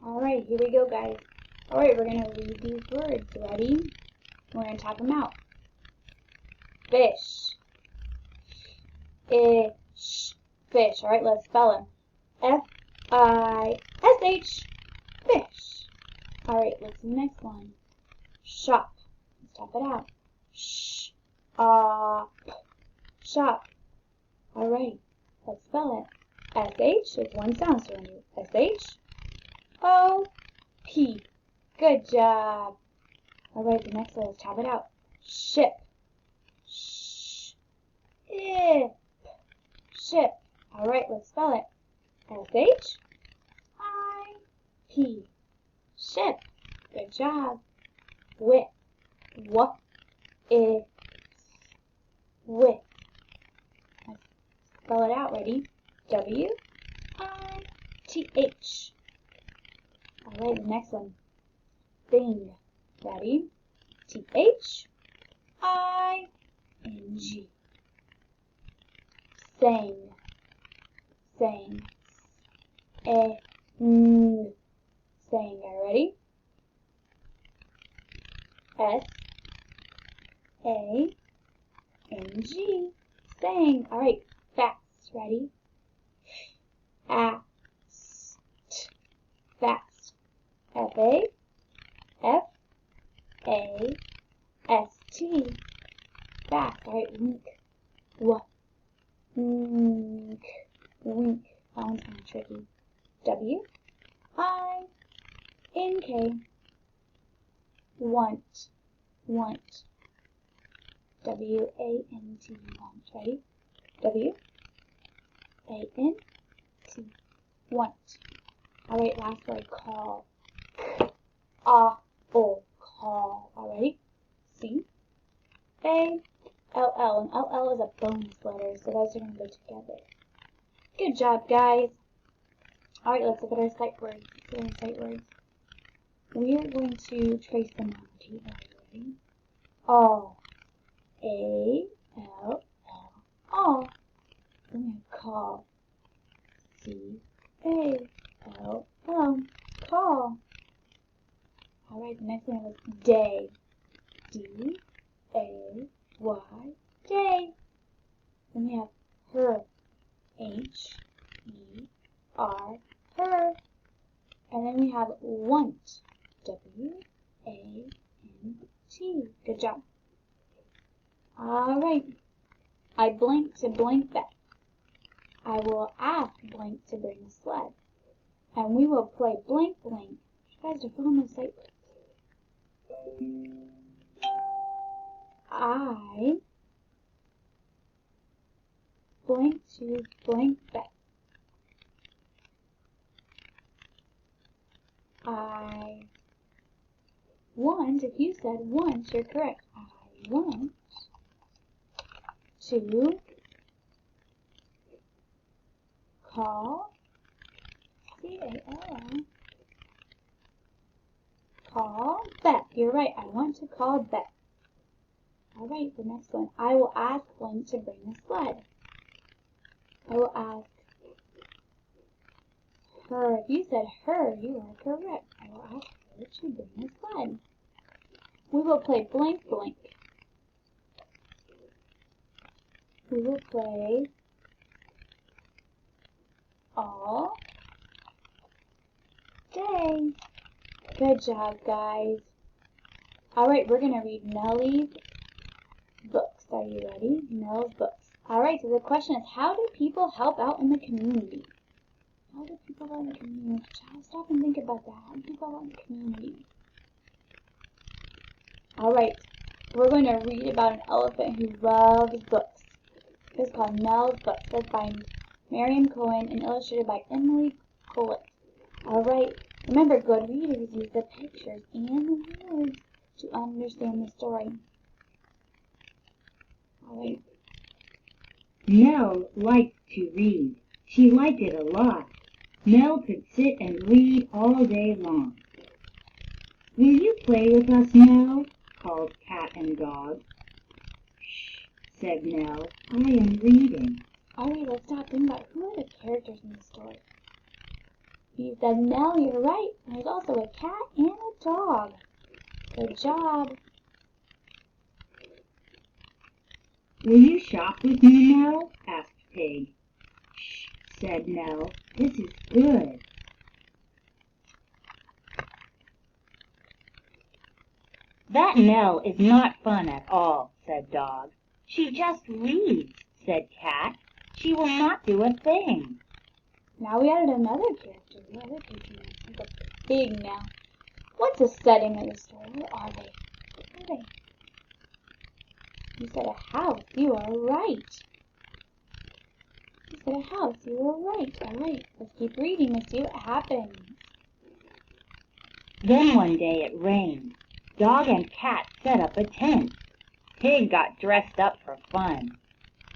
Alright, here we go, guys. Alright, we're going to read these words. Ready? We're going to type them out. Fish. Ish. Fish. Alright, let's spell it. F-I-S-H. Fish. Alright, let's do the next one. Shop. Let's type it out. Sh-op. Shop. Alright, let's spell it. S-H is one sound, so we're going to do S-H-O-P. Good job. Alright, the next one, let's type it out. Ship. Sh-ip. Ship. Alright, let's spell it. S-H-I-P. Ship. Good job. Whip. What is whip? Let's spell it out. Ready? W-I-T-H. Alright, the next one. Thing. Ready? T-H-I-N-G. Sang. Sang. S-A-N. Sang. Are you ready? S-A-N-G. Sang. Alright. Fast. Ready? Fast. Fast. F-A-F-A-S-T. Fast. Alright. Wink. What? Wink. Wink. That one's kind of tricky. W-I-N-K. Want. Want. W-A-N-T. Want. Ready? W-A-N-T. Want. Alright, last word. Call. Awful. Call. Alright? C-A-L-L. And L-L is a bonus letter, so those are going to go together. Good job, guys. Alright, let's look at our sight words. We are going to trace them on the table. Ready? All. A-L-L. Then we have call. C-A-L-L. Call. Alright, the next one was day. D-A-Y. Day. Then we have her. H-E-R. Her. And then we have want. W-A-N-T. Good job. Alright. I blank to blank that. I will ask blank to bring a sled. And we will play blank blank. You guys are filling the sight words. I blank to blank that. I want, if you said want, you're correct. I want to call, C-A-L-L, call Beth. You're right, I want to call Beth. Alright, the next one. I will ask blank to bring a sled. I will ask her. If you said her, you are correct. I will ask her to bring a sled. We will play blank blank. We will play all day. Good job, guys. Alright, we're going to read Nellie's books. Are you ready? Nell's books. Alright, so the question is, how do people help out in the community? How do people help out in the community? Stop and think about that. How do people help out in the community? Alright, we're going to read about an elephant who loves books. It's called Nell's Books. It's by Marion Cohen and illustrated by Emily Collett. Alright, remember, good readers use the pictures and the words to understand the story. Alright. Nell liked to read. She liked it a lot. Nell could sit and read all day long. "Will you play with us, Nell?" called Cat and Dog. "Shh," said Nell. "I am reading." Alright, let's stop. Think about who are the characters in the story. You said Nell, you're right. There's also a cat and a dog. Good job. Will you shop with me, Nell? Asked Pig. Shh, said Nell. This is good. That Nell is not fun at all, said Dog. She just reads, said Cat. She will not do a thing. Now we added another character. What other character? Like a pig now. What's the setting of the story? Where are they? Where are they? You said a house. You are right. You said a house. You were right. All right. Let's keep reading. Let's see what happens. Then one day it rained. Dog and Cat set up a tent. Pig got dressed up for fun.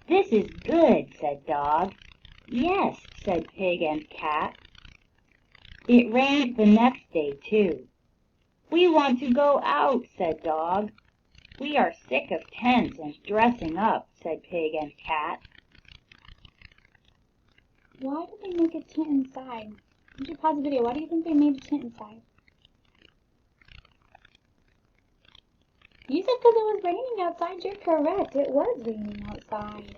This is good, said Dog. Yes, said Pig and Cat. It rained the next day, too. We want to go out, said Dog. We are sick of tents and dressing up, said Pig and Cat. Why did they make a tent inside? You should pause the video. Why do you think they made a tent inside? You said because it was raining outside. You're correct. It was raining outside.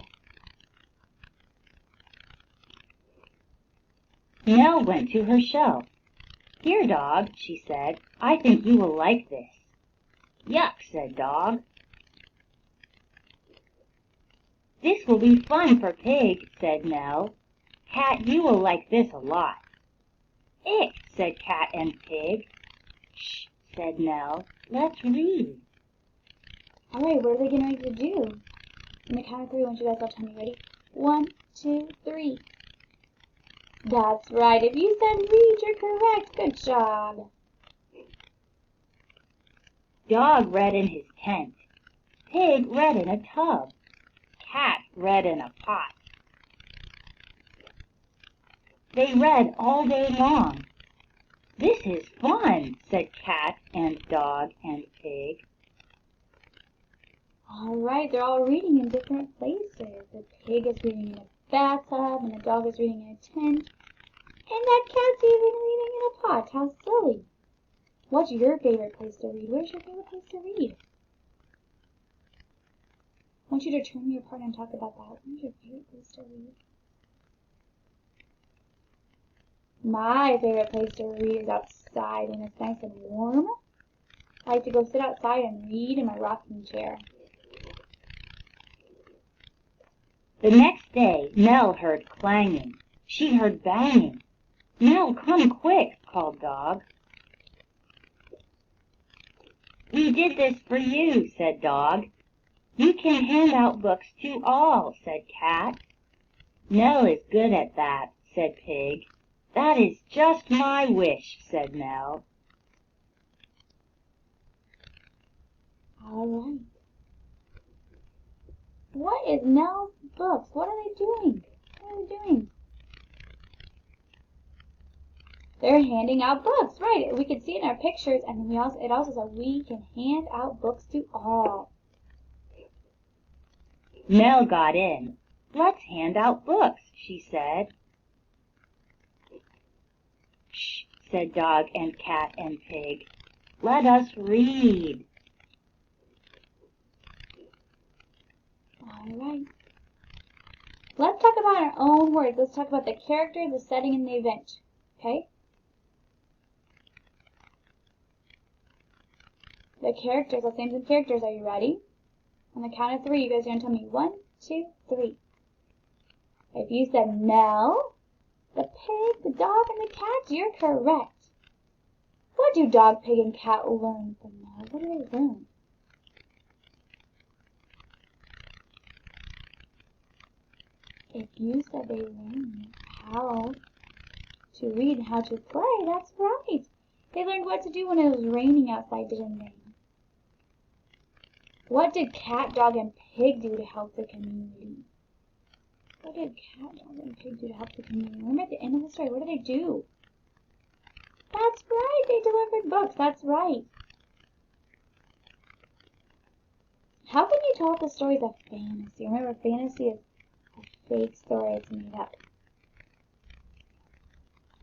Nell went to her shelf. Here, Dog, she said. I think you will like this. Yuck, said Dog. This will be fun for Pig, said Nell. Cat, you will like this a lot. Ick, said Cat and Pig. Shh, said Nell. Let's read. All right, what are they getting ready to do? On the count of three, I want you guys all to tell me. Ready? 1, 2, 3. That's right. If you said read, you're correct. Good job. Dog read in his tent. Pig read in a tub. Cat read in a pot. They read all day long. This is fun, said Cat and Dog and Pig. All right, they're all reading in different places. The pig is reading in a bathtub, and the dog is reading in a tent, and that cat's even reading in a pot. How silly. What's your favorite place to read? Where's your favorite place to read? I want you to turn me apart and talk about that. Where's your favorite place to read? My favorite place to read is outside when it's nice and warm. I like to go sit outside and read in my rocking chair. The next day, Nell heard clanging. She heard banging. Nell, come quick, called Dog. We did this for you, said Dog. You can hand out books to all, said Cat. Nell is good at that, said Pig. That is just my wish, said Nell. All right. What is Nell's books? What are they doing? What are they doing? They're handing out books, right? We can see it in our pictures, and it also says we can hand out books to all. Nell got in. Let's hand out books, she said. Shh, said Dog and Cat and Pig. Let us read. All right. Let's talk about our own words. Let's talk about the character, the setting, and the event. Okay? The characters. Let's name some characters. Are you ready? On the count of three, you guys are going to tell me 1, 2, 3. If you said Nell, the pig, the dog, and the cat, you're correct. What do dog, pig, and cat learn from Nell? What do they learn? If you said they learned how to read and how to play, that's right. They learned what to do when it was raining outside, didn't they? What did cat, dog, and pig do to help the community? What did cat, dog, and pig do to help the community? Remember at the end of the story, what did they do? That's right, they delivered books, that's right. How can you tell if the story is a fantasy? Remember, fantasy is a fake story, it's made up.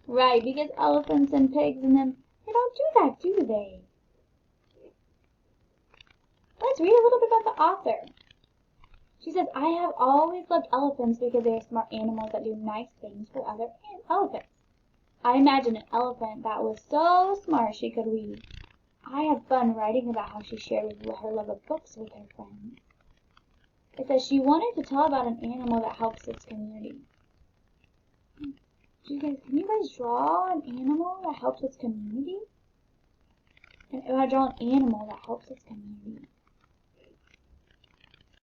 Right, because elephants and pigs and them, they don't do that, do they? Let's read a little bit about the author. She says, I have always loved elephants because they are smart animals that do nice things for other elephants. I imagine an elephant that was so smart she could read. I had fun writing about how she shared her love of books with her friends. It says she wanted to tell about an animal that helps its community. Can you guys draw an animal that helps its community? And if I draw an animal that helps its community.